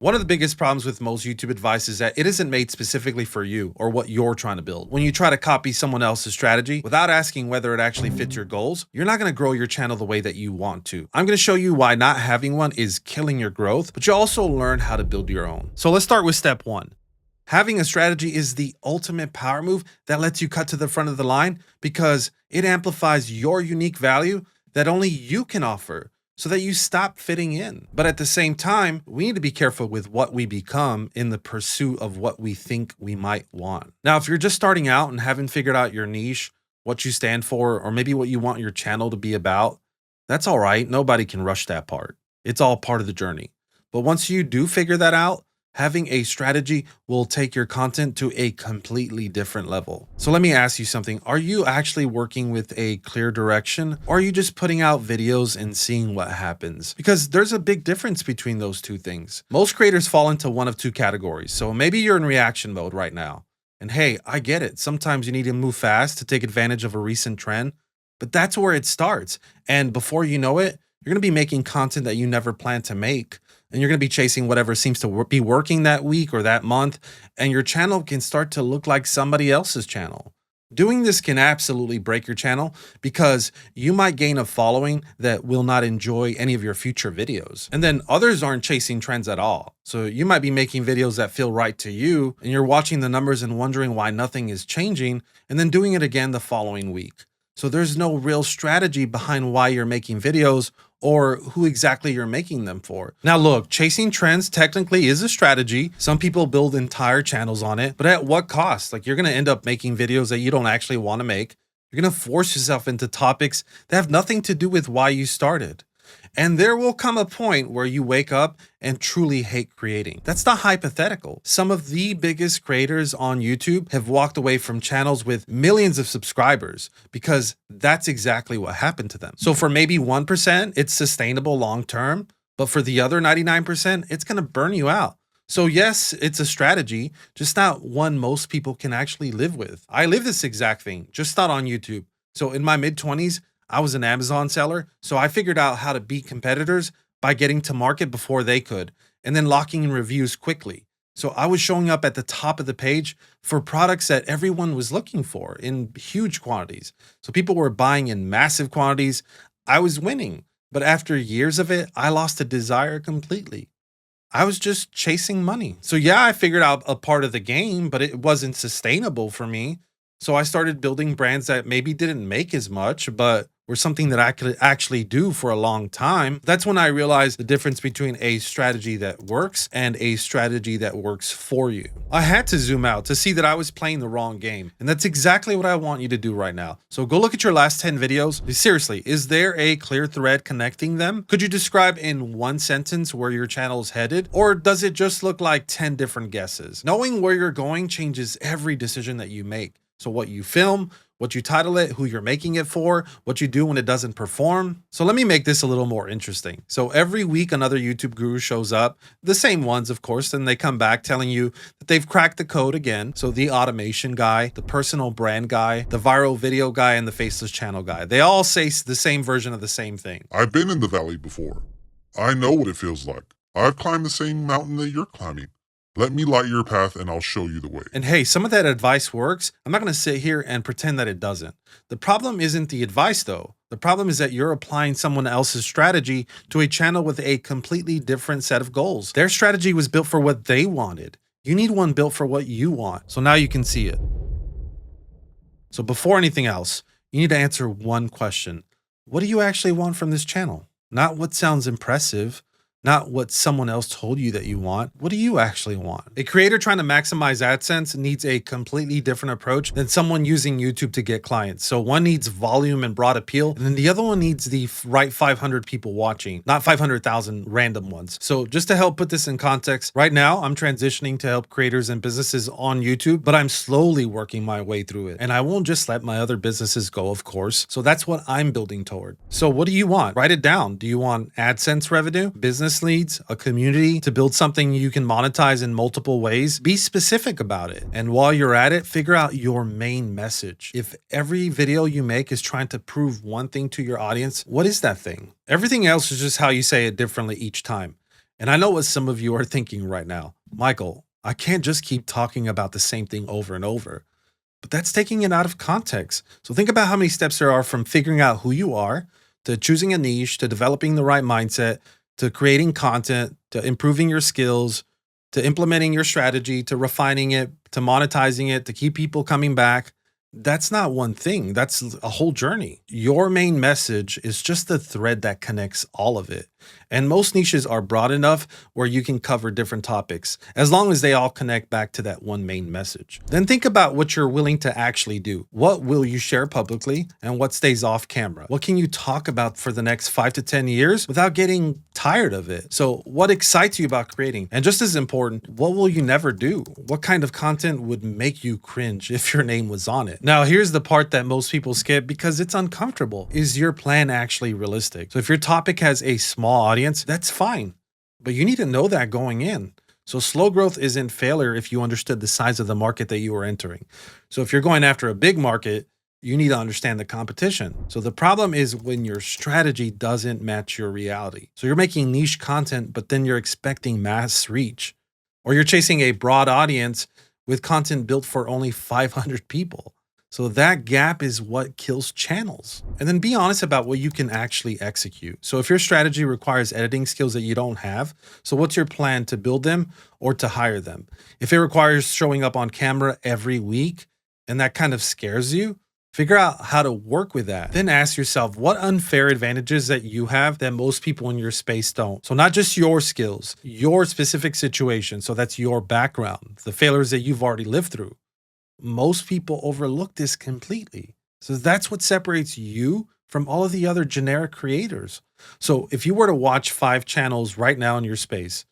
One of the biggest problems with most YouTube advice is that it isn't made specifically for you or what you're trying to build. When you try to copy someone else's strategy without asking whether it actually fits your goals, you're not going to grow your channel the way that you want to. I'm going to show you why not having one is killing your growth, but you also learn how to build your own. So let's start with step one. Having a strategy is the ultimate power move that lets you cut to the front of the line because it amplifies your unique value that only you can offer, so that you stop fitting in. But at the same time, we need to be careful with what we become in the pursuit of what we think we might want. Now, if you're just starting out and haven't figured out your niche, what you stand for, or maybe what you want your channel to be about, that's all right. Nobody can rush that part. It's all part of the journey. But once you do figure that out, having a strategy will take your content to a completely different level. So let me ask you something. Are you actually working with a clear direction, or are you just putting out videos and seeing what happens? Because there's a big difference between those two things. Most creators fall into one of two categories. So maybe you're in reaction mode right now. And hey, I get it. Sometimes you need to move fast to take advantage of a recent trend, but that's where it starts. And before you know it, you're going to be making content that you never planned to make. And you're going to be chasing whatever seems to be working that week or that month, and your channel can start to look like somebody else's channel. Doing this can absolutely break your channel because you might gain a following that will not enjoy any of your future videos. And then others aren't chasing trends at all. So you might be making videos that feel right to you, and you're watching the numbers and wondering why nothing is changing, and then doing it again the following week. So there's no real strategy behind why you're making videos or who exactly you're making them for. Now look, chasing trends technically is a strategy. Some people build entire channels on it, but at what cost? Like, you're gonna end up making videos that you don't actually wanna make. You're gonna force yourself into topics that have nothing to do with why you started. And there will come a point where you wake up and truly hate creating. That's not hypothetical. Some of the biggest creators on YouTube have walked away from channels with millions of subscribers because that's exactly what happened to them. So for maybe 1%, it's sustainable long term, but for the other 99%, it's gonna burn you out. So yes, it's a strategy, just not one most people can actually live with. I live this exact thing, just not on YouTube. So in my mid-20s, I was an Amazon seller, so I figured out how to beat competitors by getting to market before they could, and then locking in reviews quickly. So I was showing up at the top of the page for products that everyone was looking for in huge quantities. So people were buying in massive quantities. I was winning, but after years of it, I lost the desire completely. I was just chasing money. So yeah, I figured out a part of the game, but it wasn't sustainable for me. So I started building brands that maybe didn't make as much, but were something that I could actually do for a long time. That's when I realized the difference between a strategy that works and a strategy that works for you. I had to zoom out to see that I was playing the wrong game. And that's exactly what I want you to do right now. So go look at your last 10 videos. Seriously, is there a clear thread connecting them? Could you describe in one sentence where your channel is headed? Or does it just look like 10 different guesses? Knowing where you're going changes every decision that you make. So what you film, what you title it, who you're making it for, what you do when it doesn't perform. So let me make this a little more interesting. So every week another YouTube guru shows up, the same ones of course, and they come back telling you that they've cracked the code again. So the automation guy, the personal brand guy, the viral video guy, and the faceless channel guy. They all say the same version of the same thing. I've been in the valley before. I know what it feels like. I've climbed the same mountain that you're climbing. Let me light your path and I'll show you the way. And hey, some of that advice works. I'm not going to sit here and pretend that it doesn't. The problem isn't the advice though. The problem is that you're applying someone else's strategy to a channel with a completely different set of goals. Their strategy was built for what they wanted. You need one built for what you want. So now you can see it. So before anything else, you need to answer one question. What do you actually want from this channel? Not what sounds impressive. Not what someone else told you that you want. What do you actually want? A creator trying to maximize AdSense needs a completely different approach than someone using YouTube to get clients. So one needs volume and broad appeal, and then the other one needs the right 500 people watching, not 500,000 random ones. So just to help put this in context, right now I'm transitioning to help creators and businesses on YouTube, but I'm slowly working my way through it. And I won't just let my other businesses go, of course. So that's what I'm building toward. So what do you want? Write it down. Do you want AdSense revenue, business leads, a community, to build something you can monetize in multiple ways? Be specific about it. And while you're at it, figure out your main message. If every video you make is trying to prove one thing to your audience, what is that thing? Everything else is just how you say it differently each time. And I know what some of you are thinking right now. Michael, I can't just keep talking about the same thing over and over. But that's taking it out of context. So think about how many steps there are from figuring out who you are, to choosing a niche, to developing the right mindset, to creating content, to improving your skills, to implementing your strategy, to refining it, to monetizing it, to keep people coming back. That's not one thing. That's a whole journey. Your main message is just the thread that connects all of it. And most niches are broad enough where you can cover different topics, as long as they all connect back to that one main message. Then think about what you're willing to actually do. What will you share publicly and what stays off camera? What can you talk about for the next 5 to 10 years without getting tired of it? So what excites you about creating? And just as important, what will you never do? What kind of content would make you cringe if your name was on it? Now, here's the part that most people skip because it's uncomfortable. Is your plan actually realistic? So if your topic has a small audience, that's fine, but you need to know that going in. So slow growth isn't failure if you understood the size of the market that you were entering. So if you're going after a big market, you need to understand the competition. So the problem is when your strategy doesn't match your reality. So you're making niche content, but then you're expecting mass reach, or you're chasing a broad audience with content built for only 500 people. So that gap is what kills channels. And then be honest about what you can actually execute. So if your strategy requires editing skills that you don't have, so what's your plan to build them or to hire them? If it requires showing up on camera every week and that kind of scares you, figure out how to work with that. Then ask yourself what unfair advantages that you have that most people in your space don't. So not just your skills, your specific situation. So that's your background, the failures that you've already lived through. Most people overlook this completely. So that's what separates you from all of the other generic creators. So if you were to watch 5 channels right now in your space,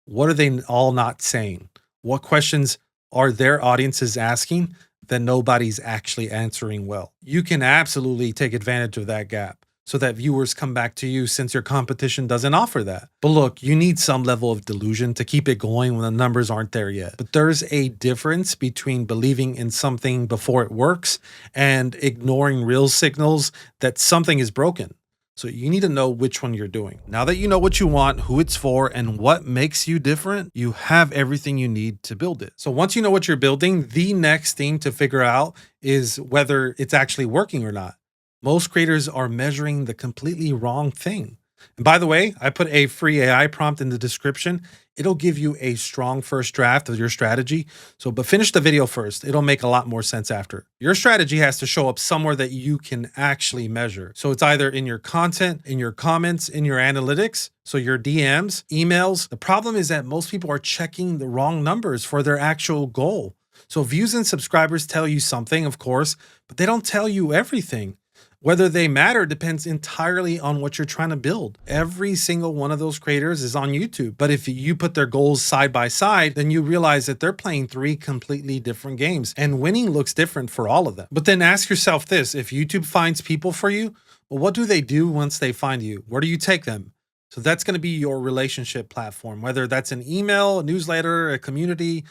what are they all not saying? What questions are their audiences asking that nobody's actually answering well? You can absolutely take advantage of that gap so that viewers come back to you since your competition doesn't offer that. But look, you need some level of delusion to keep it going when the numbers aren't there yet. But there's a difference between believing in something before it works and ignoring real signals that something is broken. So you need to know which one you're doing. Now that you know what you want, who it's for, and what makes you different, you have everything you need to build it. So once you know what you're building, the next thing to figure out is whether it's actually working or not. Most creators are measuring the completely wrong thing. And by the way, I put a free AI prompt in the description. It'll give you a strong first draft of your strategy. But finish the video first. It'll make a lot more sense after. Your strategy has to show up somewhere that you can actually measure. So it's either in your content, in your comments, in your analytics, so your DMs, emails. The problem is that most people are checking the wrong numbers for their actual goal. So views and subscribers tell you something, of course, but they don't tell you everything. Whether they matter depends entirely on what you're trying to build. Every single one of those creators is on YouTube. But if you put their goals side by side, then you realize that they're playing 3 completely different games and winning looks different for all of them. But then ask yourself this, if YouTube finds people for you, well, what do they do once they find you? Where do you take them? So that's going to be your relationship platform, whether that's an email, a newsletter, a community,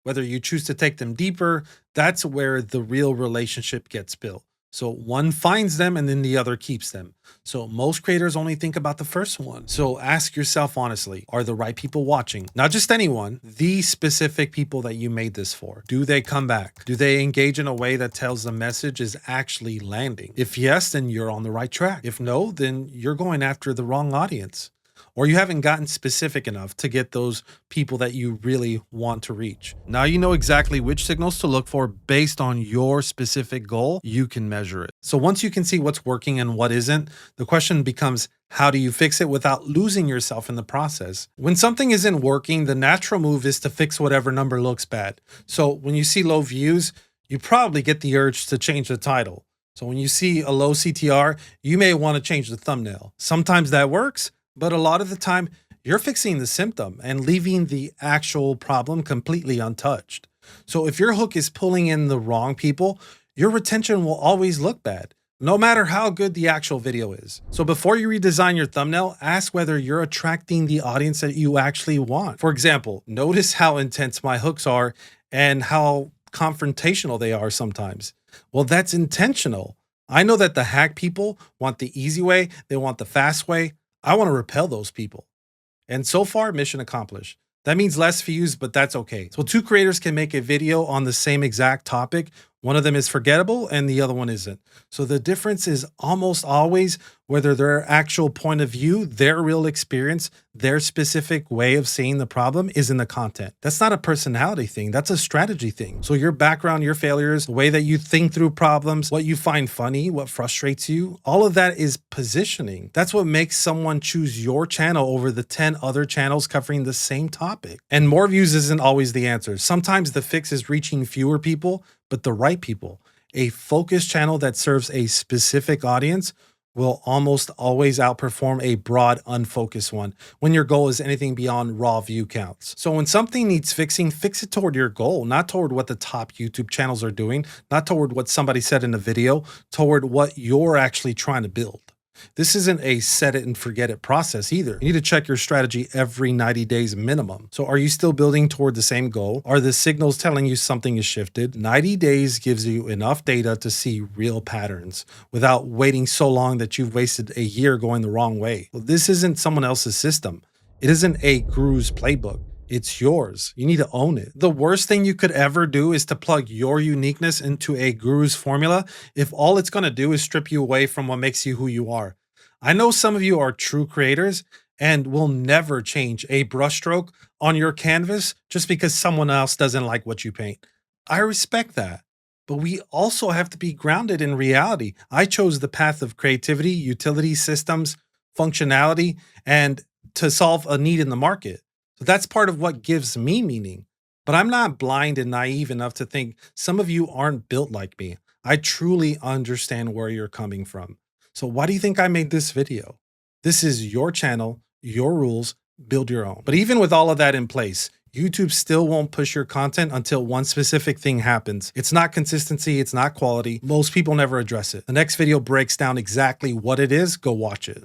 whether you choose to take them deeper, that's where the real relationship gets built. So one finds them and then the other keeps them. So most creators only think about the first one. So ask yourself honestly, are the right people watching? Not just anyone, the specific people that you made this for. Do they come back? Do they engage in a way that tells the message is actually landing? If yes, then you're on the right track. If no, then you're going after the wrong audience. Or you haven't gotten specific enough to get those people that you really want to reach. Now you know exactly which signals to look for based on your specific goal. You can measure it. So once you can see what's working and what isn't, the question becomes, how do you fix it without losing yourself in the process? When something isn't working, the natural move is to fix whatever number looks bad. So when you see low views, you probably get the urge to change the title. So when you see a low CTR, you may want to change the thumbnail. Sometimes that works, but a lot of the time, you're fixing the symptom and leaving the actual problem completely untouched. So if your hook is pulling in the wrong people, your retention will always look bad, no matter how good the actual video is. So before you redesign your thumbnail, ask whether you're attracting the audience that you actually want. For example, notice how intense my hooks are and how confrontational they are sometimes. Well, that's intentional. I know that the hack people want the easy way, they want the fast way. I want to repel those people. And so far, mission accomplished. That means less views, but that's okay. So two creators can make a video on the same exact topic. One of them is forgettable and the other one isn't. So the difference is almost always whether their actual point of view, their real experience, their specific way of seeing the problem is in the content. That's not a personality thing. That's a strategy thing. So your background, your failures, the way that you think through problems, what you find funny, what frustrates you, all of that is positioning. That's what makes someone choose your channel over the 10 other channels covering the same topic. And more views isn't always the answer. Sometimes the fix is reaching fewer people, but the right people. A focused channel that serves a specific audience will almost always outperform a broad, unfocused one when your goal is anything beyond raw view counts. So when something needs fixing, fix it toward your goal, not toward what the top YouTube channels are doing, not toward what somebody said in a video, toward what you're actually trying to build. This isn't a set it and forget it process either. You need to check your strategy every 90 days minimum. So are you still building toward the same goal? Are the signals telling you something is shifted? 90 days gives you enough data to see real patterns without waiting so long that you've wasted a year going the wrong way. Well, this isn't someone else's system. It isn't a guru's playbook. It's yours. You need to own it. The worst thing you could ever do is to plug your uniqueness into a guru's formula if all it's going to do is strip you away from what makes you who you are. I know some of you are true creators and will never change a brushstroke on your canvas just because someone else doesn't like what you paint. I respect that. But we also have to be grounded in reality. I chose the path of creativity, utility systems, functionality, and to solve a need in the market. So that's part of what gives me meaning. But I'm not blind and naive enough to think some of you aren't built like me. I truly understand where you're coming from. So why do you think I made this video? This is your channel, your rules, build your own. But even with all of that in place, YouTube still won't push your content until one specific thing happens. It's not consistency, it's not quality. Most people never address it. The next video breaks down exactly what it is. Go watch it.